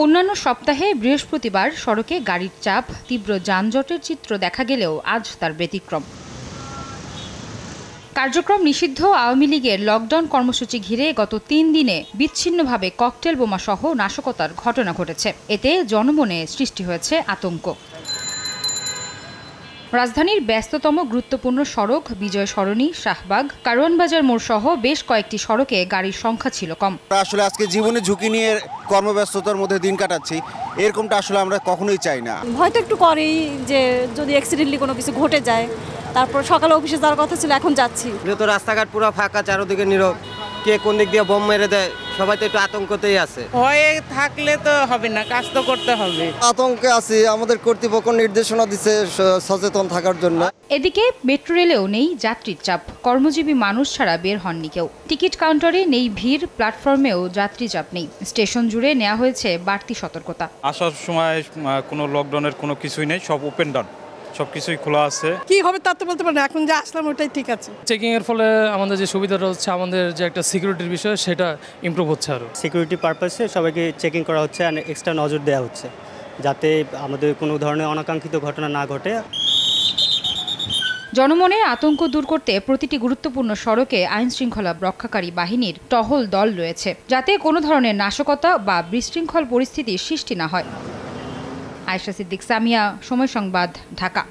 অন্যান্য সপ্তাহে বৃহস্পতিবার সড়কে গাড়ির চাপ, তীব্র যানজটের চিত্র দেখা গেলেও আজ তার ব্যতিক্রম। কার্যক্রম নিষিদ্ধ আওয়ামী লীগের লকডাউন কর্মসূচি ঘিরে গত ৩ দিনে বিচ্ছিন্নভাবে ককটেল বোমাসহ নাশকতার ঘটনা ঘটেছে। এতে জনমনে সৃষ্টি হয়েছে আতঙ্ক। রাজধানীর ব্যস্ততম গুরুত্বপূর্ণ সড়ক বিজয় সরণি, শাহবাগ, কারওয়ানবাজার মোড় সহ বেশ কয়েকটি সড়কে গাড়ির সংখ্যা ছিল কম। আসলে আজকে জীবনে ঝুঁকি নিয়ে কর্মব্যস্ততার মধ্যে দিন কাটাচ্ছি, এরকমটা আসলে আমরা কখনোই চাই না। ভয় তো একটু করেই যে যদি অ্যাক্সিডেন্টলি কোনো কিছু ঘটে যায়, তারপর সকালে অফিসে যাওয়ার কথা ছিল, এখন যাচ্ছি। যেহেতু রাস্তাঘাট পুরো ফাঁকা, চারদিকে নীরব, কে কোন দিক দিয়ে বোম মেরে দেয়, সবাই তো একটু আতঙ্কতেই আছে। ভয়ে থাকলে তো হবে না, কাজ তো করতে হবে। আতঙ্কে আছি, আমাদের কর্তৃপক্ষ নির্দেশনা দিচ্ছে সচেতন থাকার জন্য। এদিকে মেট্রো রেলেও নেই যাত্রীর চাপ, কর্মজীবী মানুষ ছাড়া বের হননি কেউ। টিকিট কাউন্টারে নেই ভিড়, প্ল্যাটফর্মেও যাত্রী চাপ নেই। স্টেশন জুড়ে নেওয়া হয়েছে বাড়তি সতর্কতা। আসার সময় কোনো লকডাউনের কোনো কিছুই নেই, সব ওপেন ডাউন, সবকিছুই খোলা আছে। কি হবে তা তো বলতে পারি না, এখন যে আসলাম ওটাই ঠিক আছে। চেকিং এর ফলে আমাদের যে সুবিধাটা হচ্ছে, আমাদের যে একটা সিকিউরিটির বিষয় সেটা ইমপ্রুভ হচ্ছে। আরও সিকিউরিটি পারপাসে সবাইকে চেকিং করা হচ্ছে, আর এক্সট্রা নজর দেওয়া হচ্ছে যাতে আমাদের কোনো ধরনের অনাকাঙ্ক্ষিত ঘটনা না ঘটে। জনমনের আতঙ্ক দূর করতে প্রতিটি গুরুত্বপূর্ণ সড়কে আইন শৃঙ্খলা রক্ষাকারী বাহিনীর টহল দল রয়েছে, যাতে কোনো ধরনের নাশকতা বা বিশৃঙ্খল পরিস্থিতির সৃষ্টি না হয়। আয়েশা সিদ্দিক, সামিয়া, সময় সংবাদ, ঢাকা।